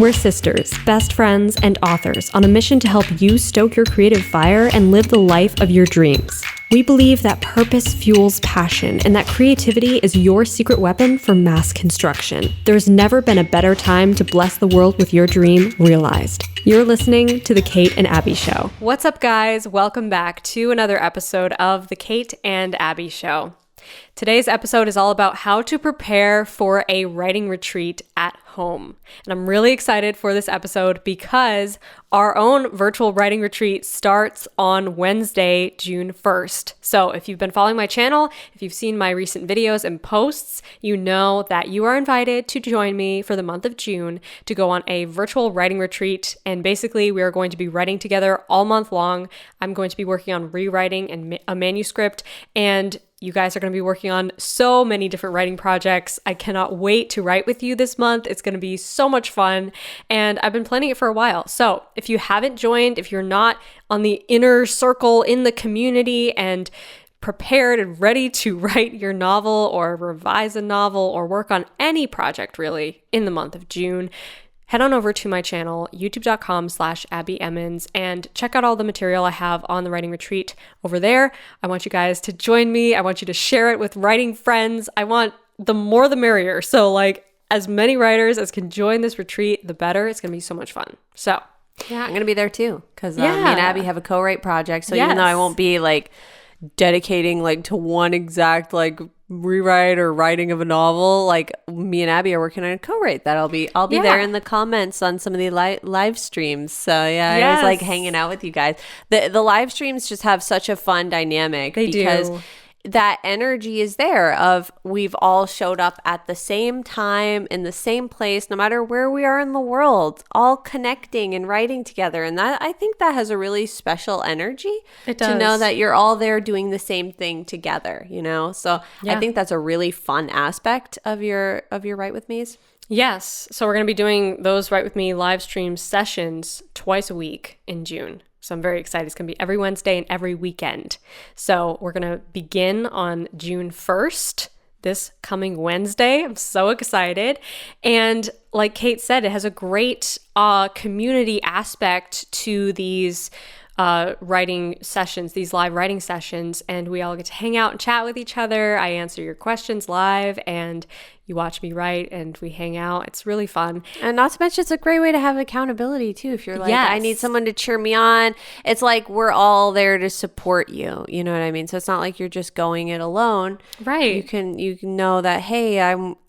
We're sisters, best friends, and authors on a mission to help you stoke your creative fire and live the life of your dreams. We believe that purpose fuels passion and that creativity is your secret weapon for mass construction. There's never been a better time to bless the world with your dream realized. You're listening to The Kate and Abby Show. What's up, guys? Welcome back to another episode of The Kate and Abby Show. Today's episode is all about how to prepare for a writing retreat at home. And I'm really excited for this episode because our own virtual writing retreat starts on Wednesday, June 1st. So if you've been following my channel, if you've seen my recent videos and posts, you know that you are invited to join me for the month of June to go on a virtual writing retreat. And basically, we are going to be writing together all month long. I'm going to be working on rewriting a manuscript, and you guys are going to be working on so many different writing projects. I cannot wait to write with you this month. It's going to be so much fun, and I've been planning it for a while. So if you haven't joined, if you're not on the inner circle in the community and prepared and ready to write your novel or revise a novel or work on any project really in the month of June, head on over to my channel, youtube.com/Abby Emmons, and check out all the material I have on the writing retreat over there. I want you guys to join me. I want you to share it with writing friends. I want the more the merrier. So as many writers as can join this retreat, the better. It's going to be so much fun. So yeah, I'm going to be there too because me and Abby have a co-write project. So even though I won't be dedicating to one exact rewrite or writing of a novel, me and Abby are working on a co-write that I'll be there in the comments on some of the live streams. So I always hanging out with you guys. The live streams just have such a fun dynamic because that energy is there of we've all showed up at the same time in the same place, no matter where we are in the world, all connecting and writing together. And that, I think that has a really special energy. It does. To know that you're all there doing the same thing together, So I think that's a really fun aspect of your Write With Me's. Yes. So we're going to be doing those Write With Me live stream sessions twice a week in June. So I'm very excited. It's going to be every Wednesday and every weekend. So we're going to begin on June 1st, this coming Wednesday. I'm so excited. And like Kate said, it has a great community aspect to these writing sessions, these live writing sessions, and we all get to hang out and chat with each other. I answer your questions live, and you watch me write, and we hang out. It's really fun. And not to mention, it's a great way to have accountability, too. If you're I need someone to cheer me on. It's we're all there to support you. You know what I mean? So it's not like you're just going it alone. Right. You can know that, hey,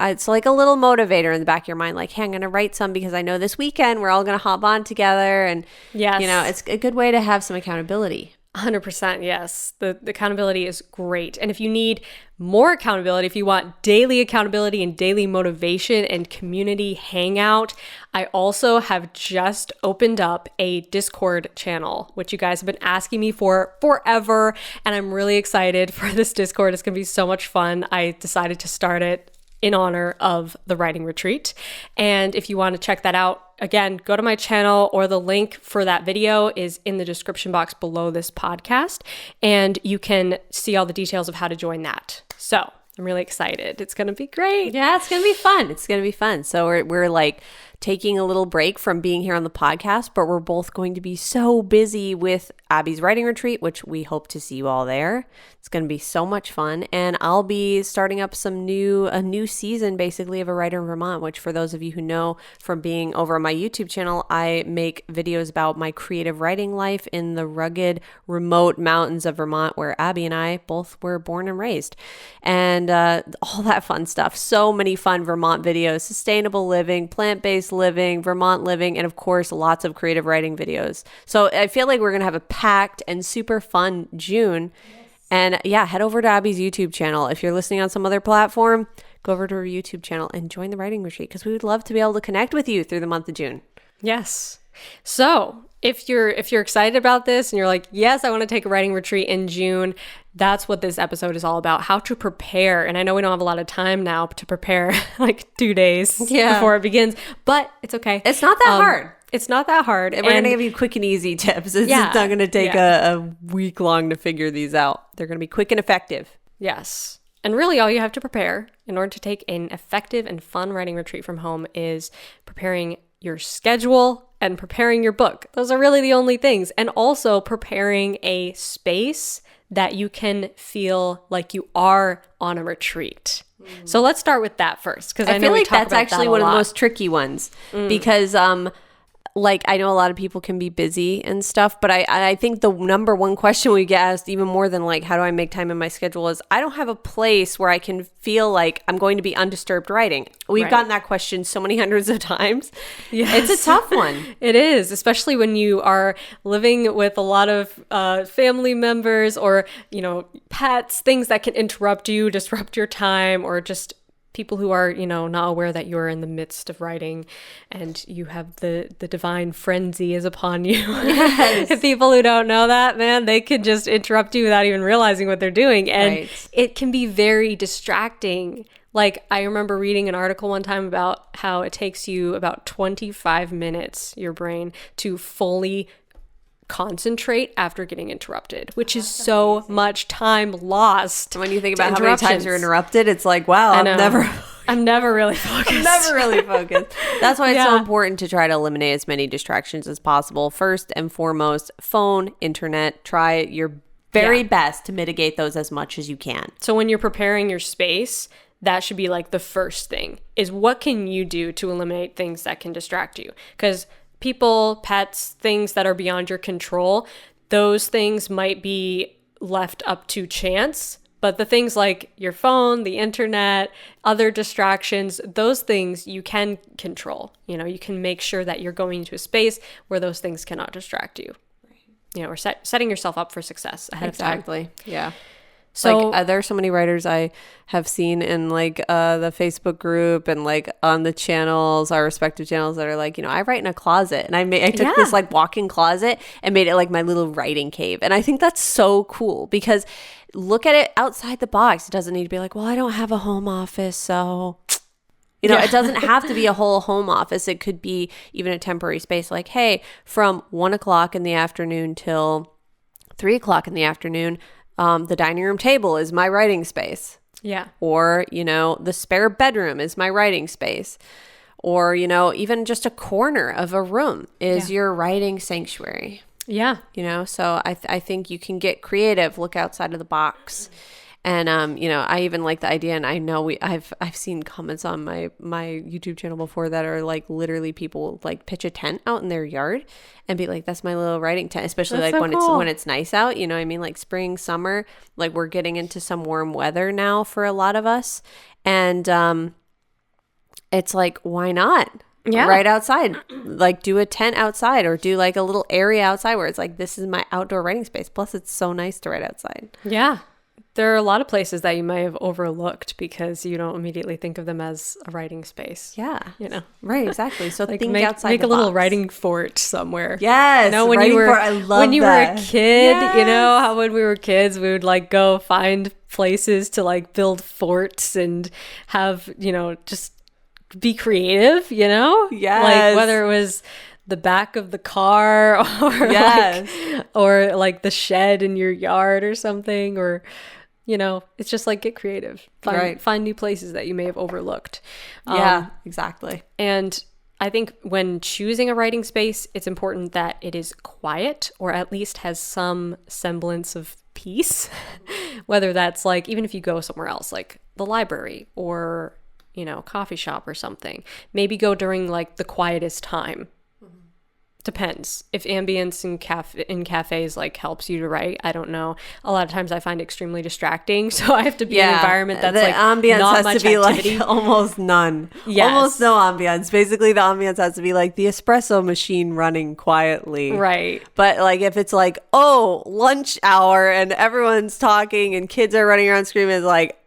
it's like a little motivator in the back of your mind. Hey, I'm going to write some because I know this weekend we're all going to hop on together. And, it's a good way to have some accountability. 100%, yes. The accountability is great. And if you need more accountability, if you want daily accountability and daily motivation and community hangout, I also have just opened up a Discord channel, which you guys have been asking me for forever. And I'm really excited for this Discord. It's going to be so much fun. I decided to start it in honor of the writing retreat. And if you want to check that out, again, go to my channel, or the link for that video is in the description box below this podcast, and you can see all the details of how to join that. So I'm really excited. It's going to be great. Yeah, it's going to be fun. It's going to be fun. So we're taking a little break from being here on the podcast, but we're both going to be so busy with Abby's writing retreat, which we hope to see you all there. It's going to be so much fun. And I'll be starting up a new season basically of A Writer in Vermont, which for those of you who know from being over on my YouTube channel, I make videos about my creative writing life in the rugged, remote mountains of Vermont where Abby and I both were born and raised. And all that fun stuff. So many fun Vermont videos, sustainable living, plant-based living, Vermont living, and of course, lots of creative writing videos. So I feel like we're going to have a packed and super fun June. Yes. And head over to Abby's YouTube channel. If you're listening on some other platform, go over to her YouTube channel and join the writing retreat because we would love to be able to connect with you through the month of June. Yes. So if you're excited about this and you're like, yes, I want to take a writing retreat in June, that's what this episode is all about, how to prepare. And I know we don't have a lot of time now to prepare 2 days before it begins, but it's okay. It's not that hard. It's not that hard. We're going to give you quick and easy tips. It's not going to take a week long to figure these out. They're going to be quick and effective. Yes. And really all you have to prepare in order to take an effective and fun writing retreat from home is preparing your schedule and preparing your book. Those are really the only things. And also preparing a space that you can feel like you are on a retreat. So let's start with that first, because I know feel we like talk that's about actually that a one of the lot. most tricky ones because like I know a lot of people can be busy and stuff, but I think the number one question we get asked, even more than like how do I make time in my schedule, is I don't have a place where I can feel like I'm going to be undisturbed writing. We've gotten that question so many hundreds of times. Yes. It's a tough one. It is, especially when you are living with a lot of family members or, you know, pets, things that can interrupt you, disrupt your time, or just people who are, you know, not aware that you're in the midst of writing and you have the divine frenzy is upon you. Yes. If people who don't know that, man, they could just interrupt you without even realizing what they're doing. And it can be very distracting. Like, I remember reading an article one time about how it takes you about 25 minutes, your brain, to fully concentrate after getting interrupted, which is so much time lost. When you think about how many times you're interrupted, it's like, wow, I'm never really focused. I'm never really focused. That's why it's so important to try to eliminate as many distractions as possible. First and foremost, phone, internet, try your very best to mitigate those as much as you can. So when you're preparing your space, that should be like the first thing, is what can you do to eliminate things that can distract you? Because people, pets, things that are beyond your control, those things might be left up to chance. But the things like your phone, the internet, other distractions, those things you can control. You know, you can make sure that you're going into a space where those things cannot distract you. You know, or setting yourself up for success ahead of time. Exactly. Yeah. So like, there are so many writers I have seen in like the Facebook group and like on the channels, our respective channels, that are like, you know, I write in a closet, and I took this like walk-in closet and made it like my little writing cave. And I think that's so cool, because look at it outside the box. It doesn't need to be like, well, I don't have a home office, so you know, it doesn't have to be a whole home office. It could be even a temporary space, like, hey, from 1 o'clock in the afternoon till 3 o'clock in the afternoon, the dining room table is my writing space. Yeah. Or, you know, the spare bedroom is my writing space. Or, you know, even just a corner of a room is your writing sanctuary. Yeah. You know, so I think you can get creative, look outside of the box. And, you know, I even like the idea, and I know I've seen comments on my YouTube channel before that are like literally people like pitch a tent out in their yard and be like, that's my little writing tent, especially That's like so when it's nice out, you know what I mean? Like spring, summer, like we're getting into some warm weather now for a lot of us. And, it's like, why not? Yeah. Right outside, like do a tent outside, or do like a little area outside where it's like, this is my outdoor writing space. Plus it's so nice to write outside. Yeah. There are a lot of places that you may have overlooked because you don't immediately think of them as a writing space. Yeah. You know? Right, exactly. So Like think outside make the a little box. writing fort somewhere. Yes. You know, when writing you were fort, I love when you that. were a kid, you Yes. know, how when we were kids, we would like go find places to like build forts and have, you know, just be creative, you know? Yes. Like whether it was the back of the car or or like the shed in your yard or something, or you know, it's just like get creative. Find new places that you may have overlooked. Yeah, exactly. And I think when choosing a writing space, it's important that it is quiet, or at least has some semblance of peace. Whether that's like, even if you go somewhere else, like the library or, you know, coffee shop or something, maybe go during like the quietest time. Depends. If ambience in cafes like helps you to write, I don't know. A lot of times I find it extremely distracting, so I have to be in an environment that's the like ambience not has much to be activity. like almost none. Yes. Almost no ambience. Basically, the ambience has to be like the espresso machine running quietly. Right. But like if it's like, oh, lunch hour and everyone's talking and kids are running around screaming, it's like,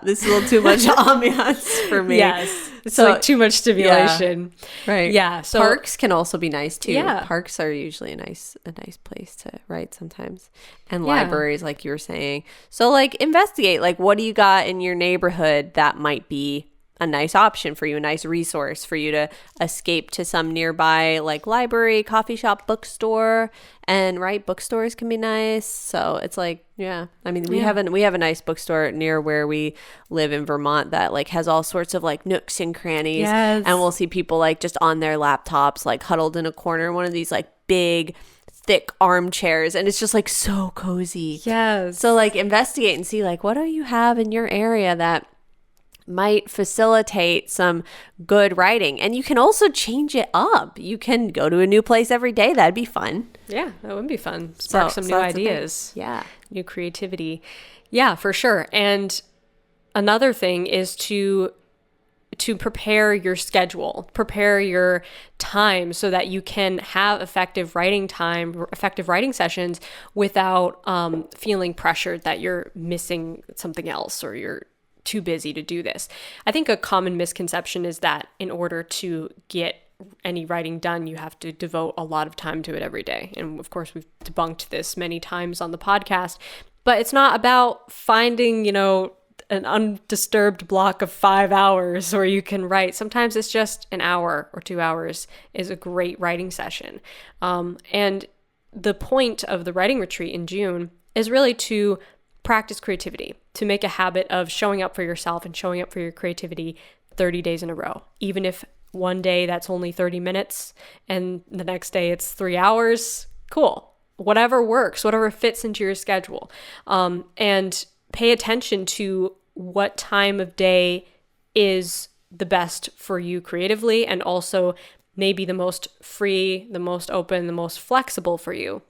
this is a little too much ambiance for me. Yes. It's So- like too much stimulation. Right. Yeah. So Parks can also be nice too. Yeah. Parks are usually a nice place to write sometimes. And Yeah. libraries, like you were saying. So like investigate, like what do you got in your neighborhood that might be a nice option for you, a nice resource for you to escape to some nearby like library, coffee shop, bookstore. And bookstores can be nice. So it's like, yeah, I mean, we have a nice bookstore near where we live in Vermont that like has all sorts of like nooks and crannies. Yes. And we'll see people like just on their laptops, like huddled in a corner, one of these like big thick armchairs, and it's just like so cozy. Yes. So like investigate and see like what do you have in your area that might facilitate some good writing. And you can also change it up. You can go to a new place every day. That'd be fun. Yeah, that would be fun. Spark some new ideas. Yeah. New creativity. Yeah, for sure. And another thing is to prepare your schedule, prepare your time so that you can have effective writing sessions without feeling pressured that you're missing something else or you're too busy to do this. I think a common misconception is that in order to get any writing done, you have to devote a lot of time to it every day. And of course, we've debunked this many times on the podcast, but it's not about finding, an undisturbed block of 5 hours where you can write. Sometimes it's just an hour or 2 hours is a great writing session. And the point of the writing retreat in June is really to practice creativity, to make a habit of showing up for yourself and showing up for your creativity 30 days in a row. Even if one day that's only 30 minutes and the next day it's 3 hours, cool. Whatever works, whatever fits into your schedule. And pay attention to what time of day is the best for you creatively, and also maybe the most free, the most open, the most flexible for you.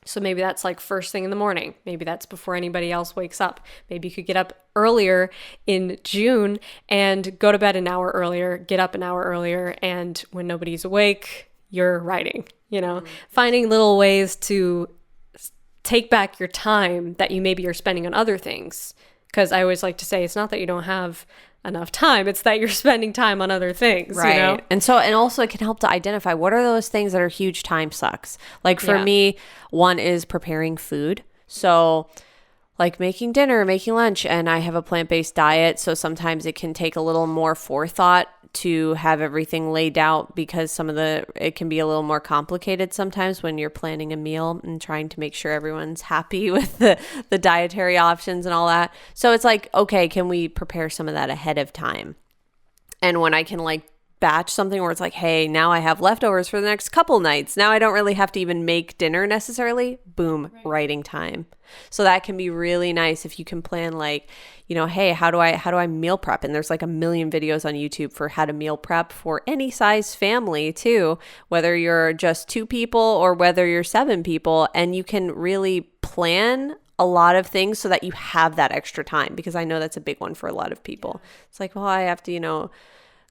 So maybe that's like first thing in the morning. Maybe that's before anybody else wakes up. Maybe you could get up earlier in June and go to bed an hour earlier, get up an hour earlier, and when nobody's awake, you're writing, finding little ways to take back your time that you maybe are spending on other things. Because I always like to say, it's not that you don't have enough time, it's that you're spending time on other things, right? And also it can help to identify what are those things that are huge time sucks. Like for me, one is preparing food. So like making dinner, making lunch, and I have a plant-based diet, so sometimes it can take a little more forethought to have everything laid out, because it can be a little more complicated sometimes when you're planning a meal and trying to make sure everyone's happy with the dietary options and all that. So it's like, okay, can we prepare some of that ahead of time? And when I can like batch something where it's like, hey, now I have leftovers for the next couple nights. Now I don't really have to even make dinner necessarily. Boom, writing time. So that can be really nice if you can plan like, hey, how do I meal prep? And there's like a million videos on YouTube for how to meal prep for any size family too, whether you're just 2 people or whether you're 7 people, and you can really plan a lot of things so that you have that extra time, because I know that's a big one for a lot of people. It's like, well, I have to,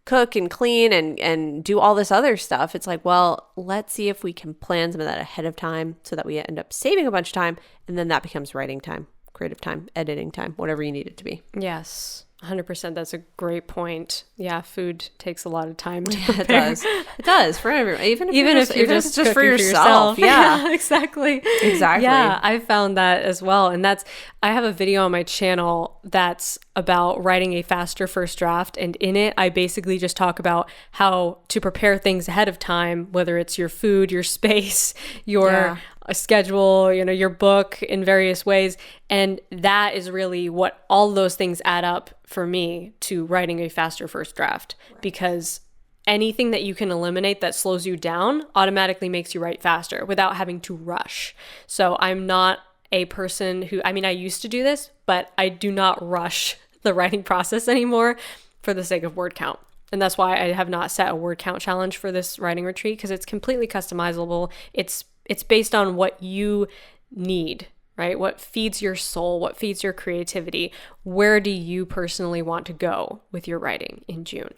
cook and clean and do all this other stuff. It's like, well, let's see if we can plan some of that ahead of time so that we end up saving a bunch of time, and then that becomes writing time, creative time, editing time, whatever you need it to be. Yes, 100%. That's a great point. Yeah, food takes a lot of time to prepare. It does for everyone. Even if you're just for yourself. Yeah, exactly. Yeah, I found that as well. And I have a video on my channel that's about writing a faster first draft. And in it, I basically just talk about how to prepare things ahead of time, whether it's your food, your space, your schedule, your book, in various ways. And that is really what all those things add up for me to writing a faster first draft, because anything that you can eliminate that slows you down automatically makes you write faster without having to rush. So I'm not a person I used to do this, but I do not rush the writing process anymore for the sake of word count. And that's why I have not set a word count challenge for this writing retreat, because it's completely customizable. It's based on what you need, right? What feeds your soul, what feeds your creativity. Where do you personally want to go with your writing in June?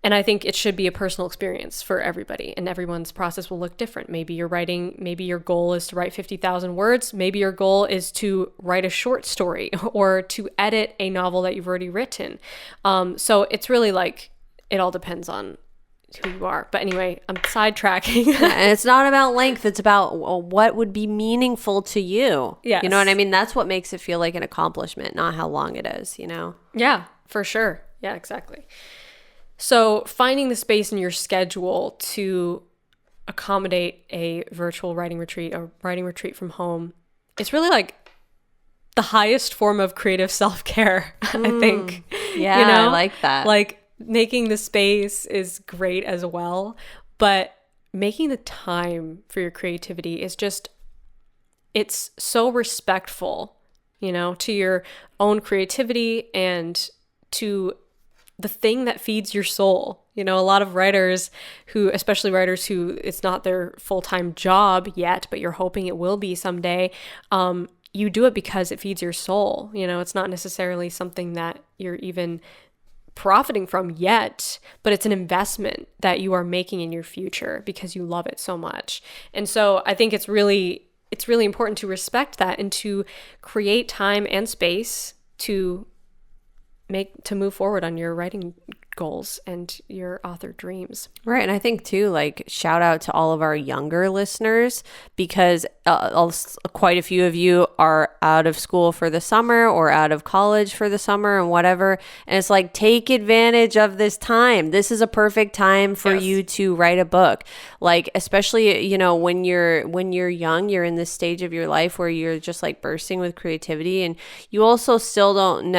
And I think it should be a personal experience for everybody, and everyone's process will look different. Maybe your goal is to write 50,000 words. Maybe your goal is to write a short story or to edit a novel that you've already written. So it's really like, it all depends on who you are. But anyway, I'm sidetracking. And it's not about length. It's about what would be meaningful to you. Yes. You know what I mean? That's what makes it feel like an accomplishment, not how long it is, Yeah, for sure. Yeah, exactly. So finding the space in your schedule to accommodate a virtual writing retreat, a writing retreat from home, it's really like the highest form of creative self-care, I think. Yeah, I like that. Like making the space is great as well, but making the time for your creativity is just, it's so respectful, to your own creativity and to the thing that feeds your soul. A lot of writers who, especially writers who it's not their full-time job yet, but you're hoping it will be someday, you do it because it feeds your soul. It's not necessarily something that you're even profiting from yet, but it's an investment that you are making in your future because you love it so much. And so I think it's really important to respect that and to create time and space to move forward on your writing goals and your author dreams. Right. And I think too, like, shout out to all of our younger listeners, because quite a few of you are out of school for the summer or out of college for the summer and whatever. And it's like, take advantage of this time. This is a perfect time for you to write a book. Like, especially, when you're young, you're in this stage of your life where you're just like bursting with creativity, and you also still don't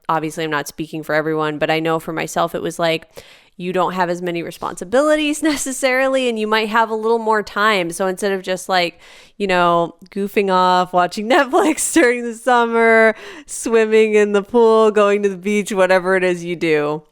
obviously, I'm not speaking for everyone, but I know for myself, it was like, you don't have as many responsibilities necessarily, and you might have a little more time. So instead of just like, goofing off, watching Netflix during the summer, swimming in the pool, going to the beach, whatever it is you do,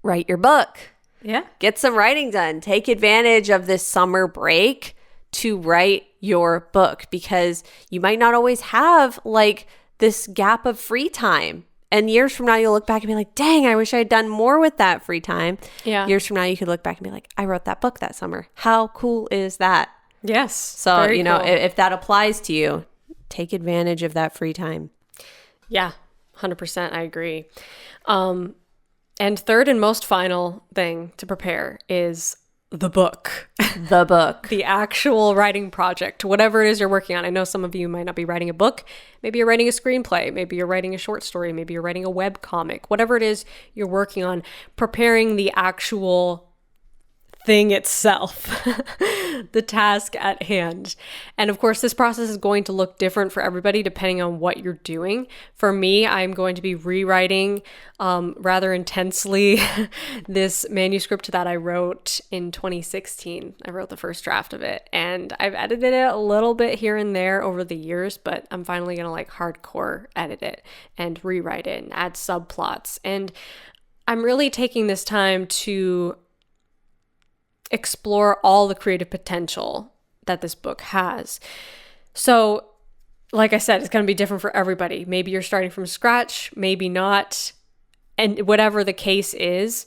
write your book. Yeah. Get some writing done. Take advantage of this summer break to write your book, because you might not always have like this gap of free time. And years from now, you'll look back and be like, dang, I wish I had done more with that free time. Yeah. Years from now, you could look back and be like, I wrote that book that summer. How cool is that? Yes. So, cool. If that applies to you, take advantage of that free time. Yeah, 100%. I agree. And third and most final thing to prepare is the book. The book. The actual writing project, whatever it is you're working on. I know some of you might not be writing a book. Maybe you're writing a screenplay. Maybe you're writing a short story. Maybe you're writing a web comic. Whatever it is you're working on, preparing the actual thing itself, the task at hand. And of course, this process is going to look different for everybody depending on what you're doing. For me, I'm going to be rewriting rather intensely this manuscript that I wrote in 2016. I wrote the first draft of it, and I've edited it a little bit here and there over the years, but I'm finally going to like hardcore edit it and rewrite it and add subplots. And I'm really taking this time to explore all the creative potential that this book has. So, like I said, it's going to be different for everybody. Maybe you're starting from scratch, maybe not. And whatever the case is,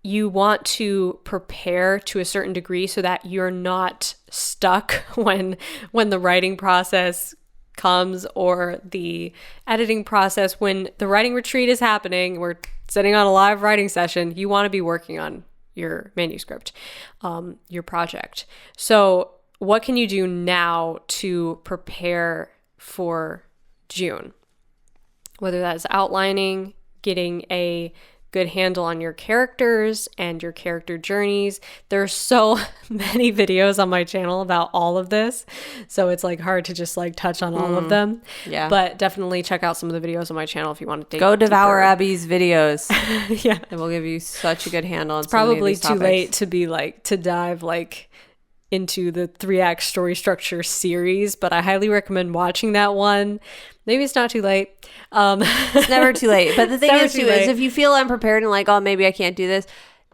you want to prepare to a certain degree so that you're not stuck when the writing process comes, or the editing process. When the writing retreat is happening, we're sitting on a live writing session, you want to be working on your manuscript, your project. So what can you do now to prepare for June? Whether that's outlining, getting a good handle on your characters and your character journeys. There's so many videos on my channel about all of this, so it's like hard to just like touch on all of them. Yeah. But definitely check out some of the videos on my channel if you want to dig Go devour deeper. Abby's videos. Yeah. It will give you such a good handle on It's probably some of too late to be like to dive like into the 3-act story structure series, but I highly recommend watching that one. Maybe it's not too late. It's never too late. But the thing is, too, late. is if you feel unprepared and like, oh, maybe I can't do this,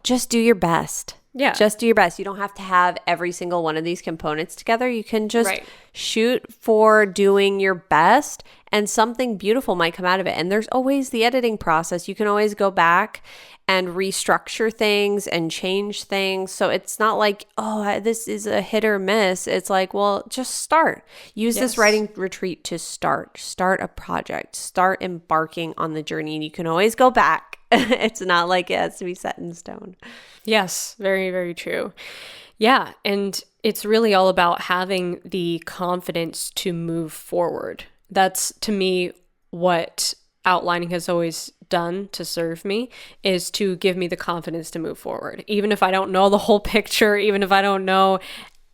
just do your best. Yeah. Just do your best. You don't have to have every single one of these components together. You can just shoot for doing your best, and something beautiful might come out of it. And there's always the editing process. You can always go back and restructure things and change things. So it's not like, oh, this is a hit or miss. It's like, well, just start. Use this writing retreat to start a project, start embarking on the journey. And you can always go back. It's not like it has to be set in stone. Yes, very, very true. Yeah. And it's really all about having the confidence to move forward. That's, to me, what outlining has always done to serve me is to give me the confidence to move forward. Even if I don't know the whole picture, even if I don't know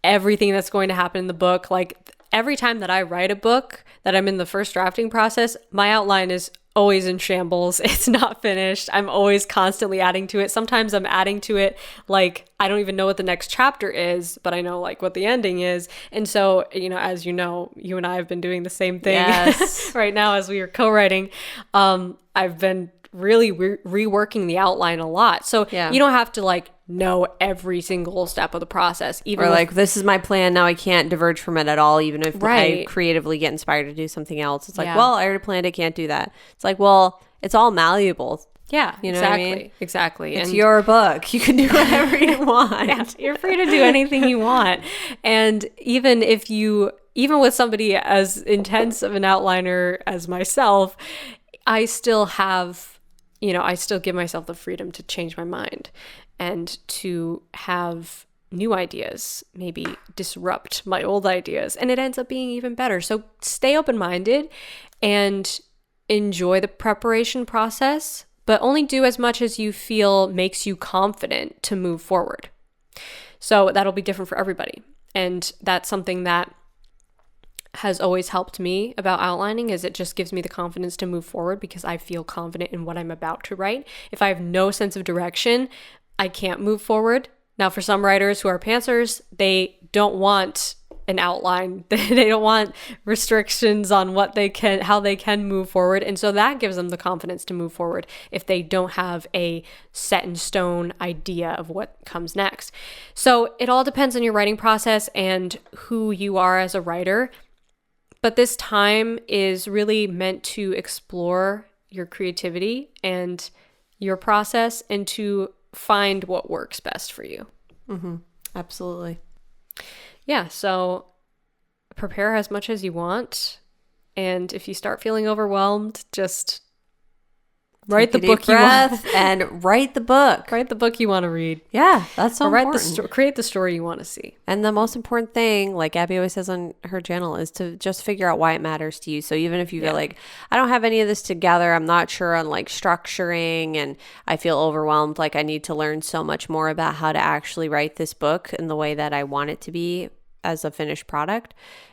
everything that's going to happen in the book, like every time that I write a book that I'm in the first drafting process, my outline is always in shambles. It's not finished. I'm always constantly adding to it. Sometimes I'm adding to it like I don't even know what the next chapter is, but I know like what the ending is. And so, as you know, you and I have been doing the same thing right now as we are co-writing. I've been really reworking the outline a lot. So you don't have to like know every single step of the process. Even like, this is my plan. Now I can't diverge from it at all. Even if I creatively get inspired to do something else. It's like, well, I already planned it. Can't do that. It's like, well, it's all malleable. Yeah, you know exactly. what I mean? Exactly. It's your book. You can do whatever you want. You're free to do anything you want. And even with somebody as intense of an outliner as myself, I still have, I still give myself the freedom to change my mind and to have new ideas, maybe disrupt my old ideas. And it ends up being even better. So stay open-minded and enjoy the preparation process, but only do as much as you feel makes you confident to move forward. So that'll be different for everybody. And that's something that has always helped me about outlining, is it just gives me the confidence to move forward because I feel confident in what I'm about to write. If I have no sense of direction, I can't move forward. Now, for some writers who are pantsers, they don't want an outline. They don't want restrictions on how they can move forward. And so that gives them the confidence to move forward if they don't have a set in stone idea of what comes next. So it all depends on your writing process and who you are as a writer. But this time is really meant to explore your creativity and your process and to find what works best for you. Mm-hmm. Absolutely. Yeah, so prepare as much as you want. And if you start feeling overwhelmed, just write the book you want. And write the book. Write the book you want to read. Yeah, that's so important. Create the story you want to see. And the most important thing, like Abby always says on her channel, is to just figure out why it matters to you. So even if you feel like, I don't have any of this together, I'm not sure on like structuring, and I feel overwhelmed, like I need to learn so much more about how to actually write this book in the way that I want it to be as a finished product,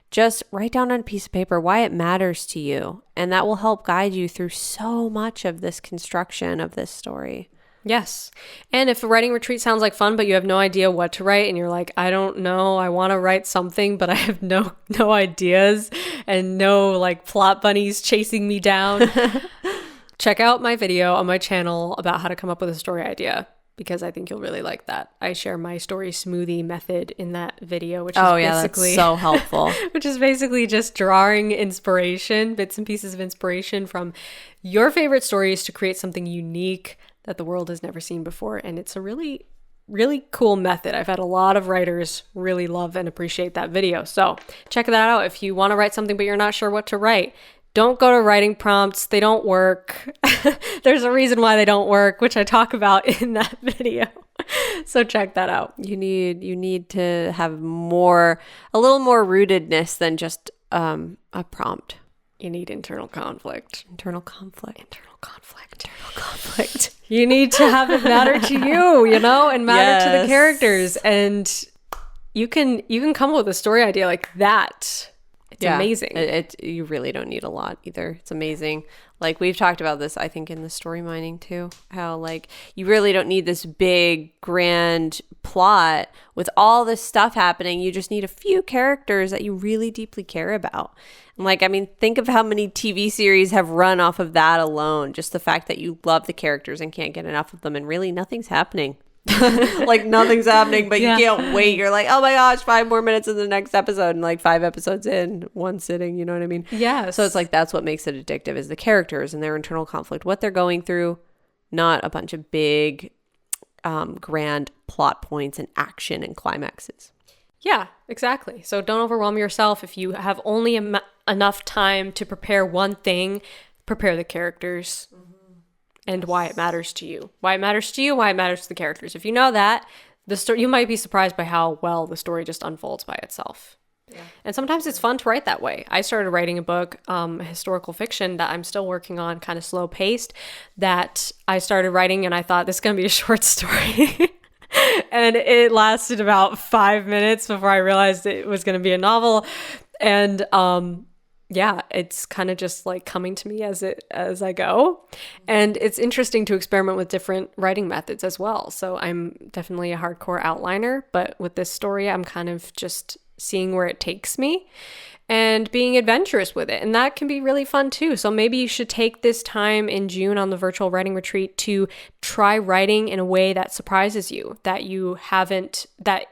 just write down on a piece of paper why it matters to you. And that will help guide you through so much of this construction of this story. Yes. And if a writing retreat sounds like fun, but you have no idea what to write and you're like, I don't know, I want to write something, but I have no ideas and no like plot bunnies chasing me down, check out my video on my channel about how to come up with a story idea, because I think you'll really like that. I share my story smoothie method in that video, which is basically that's so helpful. Which is basically just drawing inspiration, bits and pieces of inspiration from your favorite stories to create something unique that the world has never seen before. And it's a really, really cool method. I've had a lot of writers really love and appreciate that video. So check that out if you want to write something but you're not sure what to write. Don't go to writing prompts. They don't work. There's a reason why they don't work, which I talk about in that video. So check that out. You need to have a little more rootedness than just a prompt. You need internal conflict. Internal conflict. You need to have it matter to you, and matter to the characters. And you can come up with a story idea like that. It's amazing. You really don't need a lot either. It's amazing. Like we've talked about this, I think, in the story mining too, how like you really don't need this big grand plot with all this stuff happening. You just need a few characters that you really deeply care about. And like, I mean, think of how many TV series have run off of that alone. Just the fact that you love the characters and can't get enough of them, and really nothing's happening. Like nothing's happening, but you can't wait. You're like, oh my gosh, 5 more minutes in the next episode, and like 5 episodes in one sitting, you know what I mean? Yeah. So it's like, that's what makes it addictive, is the characters and their internal conflict, what they're going through, not a bunch of big grand plot points and action and climaxes. Yeah, exactly. So don't overwhelm yourself. If you have only enough time to prepare one thing, prepare the characters. And why it matters to you. Why it matters to you, why it matters to the characters. If you know that, the story, you might be surprised by how well the story just unfolds by itself. And sometimes it's fun to write that way. I started writing a book, historical fiction that I'm still working on, kind of slow paced, that I started writing and I thought this is going to be a short story. And it lasted about 5 minutes before I realized it was going to be a novel. And yeah, it's kind of just like coming to me as I go. And it's interesting to experiment with different writing methods as well. So I'm definitely a hardcore outliner, but with this story, I'm kind of just seeing where it takes me and being adventurous with it. And that can be really fun too. So maybe you should take this time in June on the virtual writing retreat to try writing in a way that surprises you, that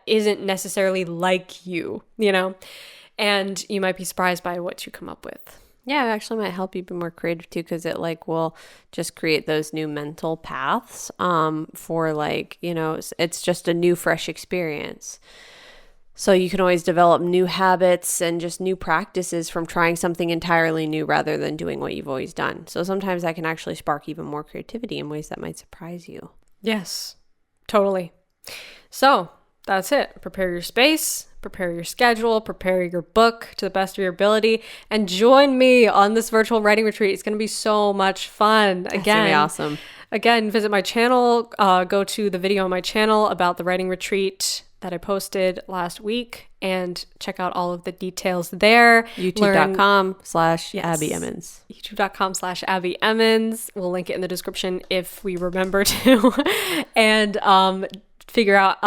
isn't necessarily like you, and you might be surprised by what you come up with. Yeah, it actually might help you be more creative too, because it will just create those new mental paths for it's just a new, fresh experience. So you can always develop new habits and just new practices from trying something entirely new rather than doing what you've always done. So sometimes that can actually spark even more creativity in ways that might surprise you. Yes, totally. So that's it. Prepare your space, prepare your schedule, prepare your book to the best of your ability, and join me on this virtual writing retreat. It's going to be so much fun. It's going to be awesome. Again, visit my channel, go to the video on my channel about the writing retreat that I posted last week and check out all of the details there. YouTube.com/Abby Emmons. YouTube.com/Abby Emmons. We'll link it in the description if we remember to. And figure out,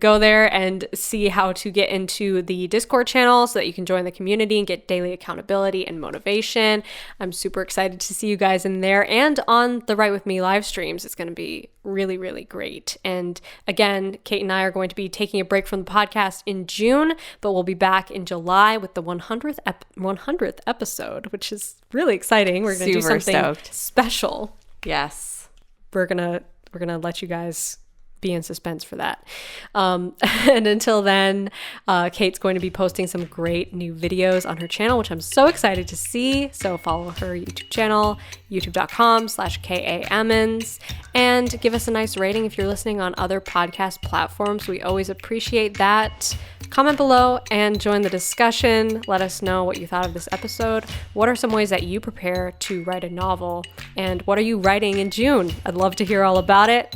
go there and see how to get into the Discord channel so that you can join the community and get daily accountability and motivation. I'm super excited to see you guys in there and on the Write With Me live streams. It's going to be really, really great. And again, Kate and I are going to be taking a break from the podcast in June, but we'll be back in July with the 100th episode, which is really exciting. We're going to do something special. Yes. We're going to let you guys be in suspense for that. And until then, Kate's going to be posting some great new videos on her channel, which I'm so excited to see. So follow her YouTube channel, youtube.com/KAEmmons, and give us a nice rating if you're listening on other podcast platforms. We always appreciate that. Comment below and join the discussion. Let us know what you thought of this episode. What are some ways that you prepare to write a novel? And what are you writing in June? I'd love to hear all about it.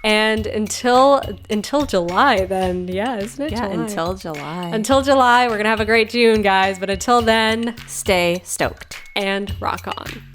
And until July, then, isn't it? Yeah, July? Until July. We're going to have a great June, guys. But until then, stay stoked and rock on.